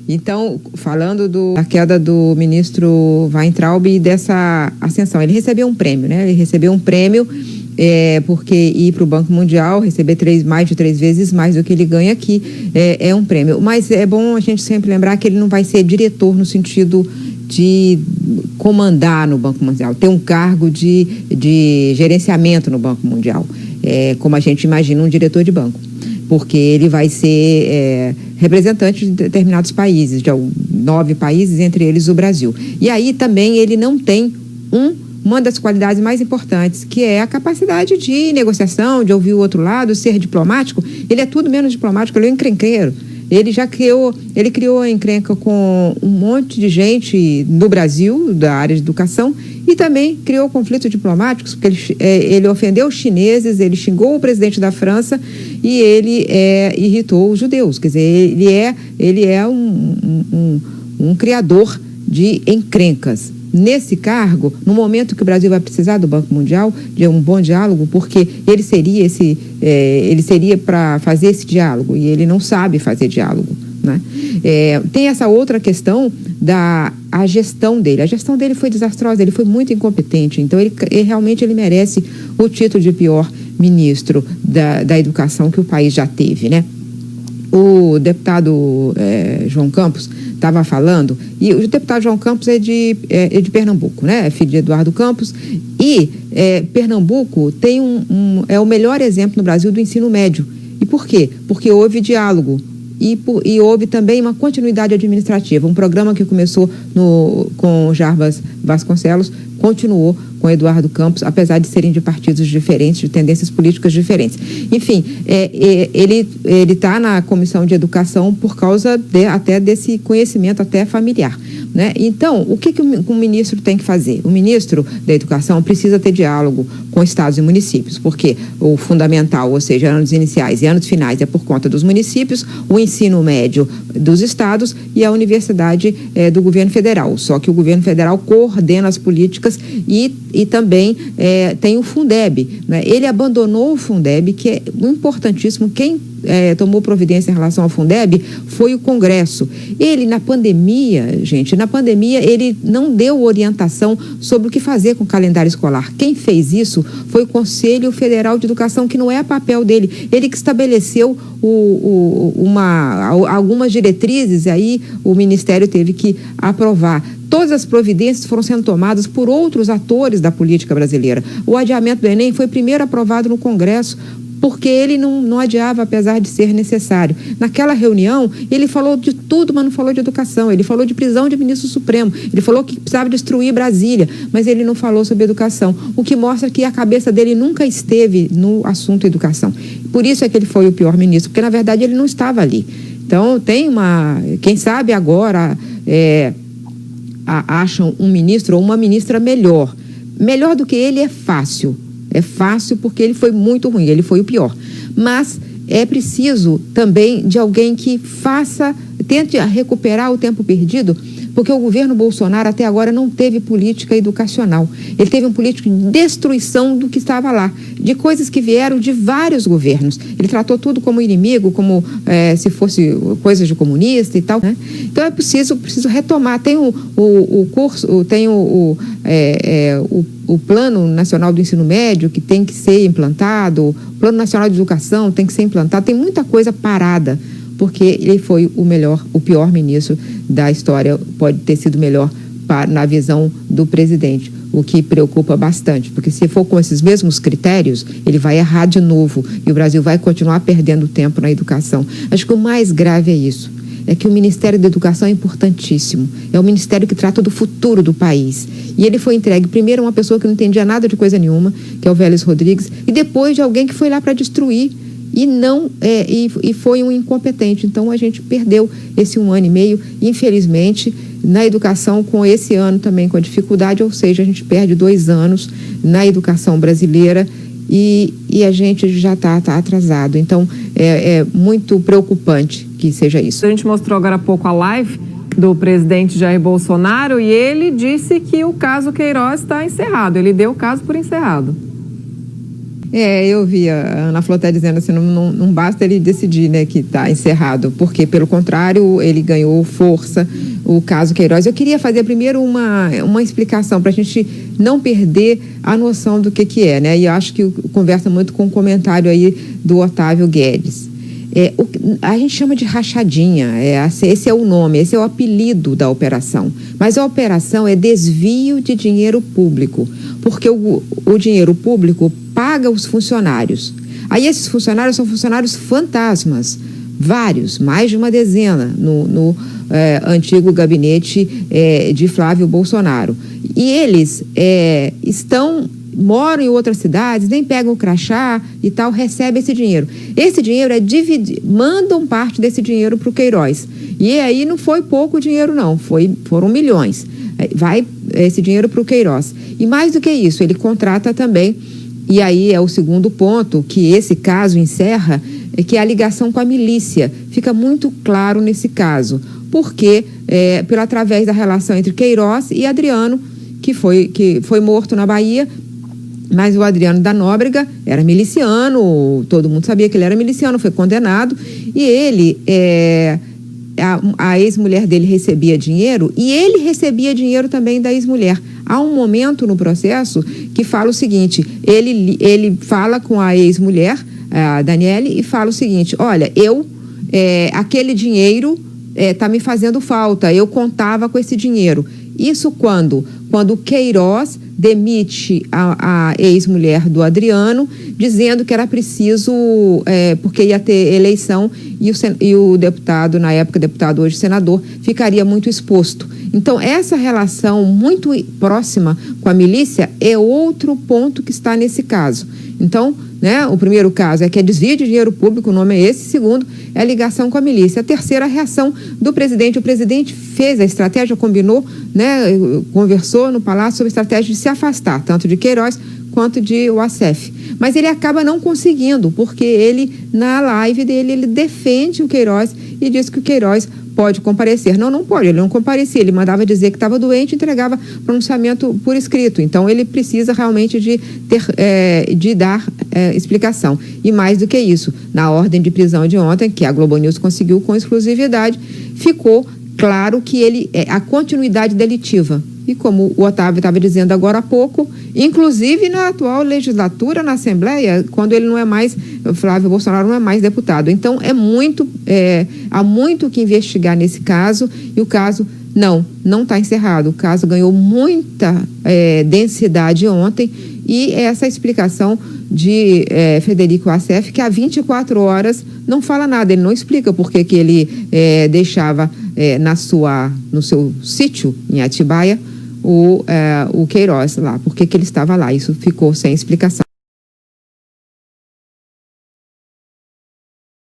Então, falando da queda do ministro Weintraub e dessa ascensão, ele recebeu um prêmio, né? Ele recebeu um prêmio porque ir para o Banco Mundial, receber mais de 3 vezes mais do que ele ganha aqui, é um prêmio. Mas é bom a gente sempre lembrar que ele não vai ser diretor no sentido de comandar no Banco Mundial, ter um cargo de gerenciamento no Banco Mundial, como a gente imagina um diretor de banco, porque ele vai ser representante de determinados países, de 9 países, entre eles o Brasil. E aí também ele não tem uma das qualidades mais importantes, que é a capacidade de negociação, de ouvir o outro lado, ser diplomático. Ele é tudo menos diplomático, ele é um encrenqueiro. Ele criou a encrenca com um monte de gente no Brasil, da área de educação, e também criou conflitos diplomáticos, porque ele ofendeu os chineses, ele xingou o presidente da França e ele irritou os judeus. Quer dizer, ele é um criador de encrencas. Nesse cargo, no momento que o Brasil vai precisar do Banco Mundial, de um bom diálogo, porque ele seria para fazer esse diálogo, e ele não sabe fazer diálogo, né? Tem essa outra questão a gestão dele. A gestão dele foi desastrosa, ele foi muito incompetente, então ele realmente merece o título de pior ministro da educação que o país já teve, né? O deputado João Campos estava falando, e o deputado João Campos é de Pernambuco, né? É filho de Eduardo Campos, e Pernambuco tem é o melhor exemplo no Brasil do ensino médio. E por quê? Porque houve diálogo e houve também uma continuidade administrativa. Um programa que começou com Jarbas Vasconcelos continuou com Eduardo Campos, apesar de serem de partidos diferentes, de tendências políticas diferentes. Enfim, ele está na Comissão de Educação por causa até desse conhecimento até familiar, né? Então, o que o ministro tem que fazer? O ministro da Educação precisa ter diálogo com estados e municípios, porque o fundamental, ou seja, anos iniciais e anos finais, é por conta dos municípios, o ensino médio dos estados e a universidade do governo federal. Só que o governo federal coordena as políticas e também tem o Fundeb, né? Ele abandonou o Fundeb, que é importantíssimo. Quem tomou providência em relação ao Fundeb foi o Congresso. Ele, na pandemia, ele não deu orientação sobre o que fazer com o calendário escolar. Quem fez isso foi o Conselho Federal de Educação, que não é papel dele. Ele que estabeleceu algumas diretrizes, e aí o Ministério teve que aprovar. Todas as providências foram sendo tomadas por outros atores da política brasileira. O adiamento do Enem foi primeiro aprovado no Congresso, porque ele não adiava, apesar de ser necessário. Naquela reunião, ele falou de tudo, mas não falou de educação. Ele falou de prisão de ministro Supremo. Ele falou que precisava destruir Brasília, mas ele não falou sobre educação, o que mostra que a cabeça dele nunca esteve no assunto educação. Por isso é que ele foi o pior ministro, porque, na verdade, ele não estava ali. Então, quem sabe agora acham um ministro ou uma ministra melhor. Melhor do que ele é fácil. É fácil porque ele foi muito ruim, ele foi o pior. Mas é preciso também de alguém que tente recuperar o tempo perdido, porque o governo Bolsonaro até agora não teve política educacional. Ele teve uma política de destruição do que estava lá, de coisas que vieram de vários governos. Ele tratou tudo como inimigo, como se fosse coisa de comunista e tal, né? Então é preciso retomar. Tem o curso, tem o Plano Nacional do Ensino Médio, que tem que ser implantado, o Plano Nacional de Educação tem que ser implantado. Tem muita coisa parada, porque ele foi o pior ministro da história. Pode ter sido melhor na visão do presidente, o que preocupa bastante, porque se for com esses mesmos critérios, ele vai errar de novo e o Brasil vai continuar perdendo tempo na educação. Acho que o mais grave é isso. É que o Ministério da Educação é importantíssimo. É o ministério que trata do futuro do país. E ele foi entregue primeiro a uma pessoa que não entendia nada de coisa nenhuma, que é o Vélez Rodrigues, e depois de alguém que foi lá para destruir e foi um incompetente. Então a gente perdeu esse 1 ano e meio, infelizmente, na educação, com esse ano também com a dificuldade, ou seja, a gente perde 2 anos na educação brasileira. E a gente já está atrasado. Então, é muito preocupante que seja isso. A gente mostrou agora há pouco a live do presidente Jair Bolsonaro e ele disse que o caso Queiroz está encerrado. Ele deu o caso por encerrado. Eu vi a Ana Flor dizendo assim, não basta ele decidir, né, que está encerrado, porque, pelo contrário, ele ganhou força, o caso Queiroz. Eu queria fazer primeiro uma explicação, para a gente não perder a noção do que é, né, e eu acho que conversa muito com o comentário aí do Otávio Guedes. A gente chama de rachadinha, esse é o nome, esse é o apelido da operação. Mas a operação é desvio de dinheiro público, porque o dinheiro público paga os funcionários. Aí esses funcionários são funcionários fantasmas, vários, mais de uma dezena no antigo gabinete de Flávio Bolsonaro. E eles moram em outras cidades, nem pegam o crachá e tal, recebem esse dinheiro. Esse dinheiro é dividido, mandam parte desse dinheiro para o Queiroz. E aí não foi pouco dinheiro, não, foram milhões. Vai esse dinheiro para o Queiroz. E mais do que isso, ele contrata também, e aí é o segundo ponto que esse caso encerra, que é a ligação com a milícia. Fica muito claro nesse caso, porque através da relação entre Queiroz e Adriano, que foi morto na Bahia. Mas o Adriano da Nóbrega era miliciano, todo mundo sabia que ele era miliciano, foi condenado. E ele, a ex-mulher dele recebia dinheiro e ele recebia dinheiro também da ex-mulher. Há um momento no processo que fala o seguinte, ele fala com a ex-mulher, a Daniele, e fala o seguinte, olha, aquele dinheiro está me fazendo falta, eu contava com esse dinheiro. Isso quando o Queiroz demite a ex-mulher do dizendo que era preciso, porque ia ter eleição e o deputado, na época deputado, hoje senador, ficaria muito exposto. Então, essa relação muito próxima com a milícia é outro ponto que está nesse caso. Então, né, o primeiro caso é que é desvio de dinheiro público, o nome é esse. Segundo, é a ligação com a milícia. A terceira, a reação do presidente. O presidente fez a estratégia, combinou, né, conversou no Palácio sobre a estratégia de se afastar, tanto de Queiroz quanto de Wassef. Mas ele acaba não conseguindo, porque ele, na live dele, ele defende o Queiroz e diz que o Queiroz pode comparecer. Não pode, ele não comparecia, ele mandava dizer que estava doente e entregava pronunciamento por escrito. Então, ele precisa realmente de dar explicação. E mais do que isso, na ordem de prisão de ontem, que a Globo News conseguiu com exclusividade, ficou claro que a continuidade delitiva. E como o Otávio estava dizendo agora há pouco, inclusive na atual legislatura, na Assembleia, quando ele não é mais, Flávio Bolsonaro não é mais deputado. Então, há muito que investigar nesse caso, e o caso não está encerrado. O caso ganhou muita densidade ontem, e essa explicação de Frederico Wassef, que há 24 horas não fala nada, ele não explica por que ele deixava no seu sítio em Atibaia o Queiroz lá, por que ele estava lá. Isso ficou sem explicação.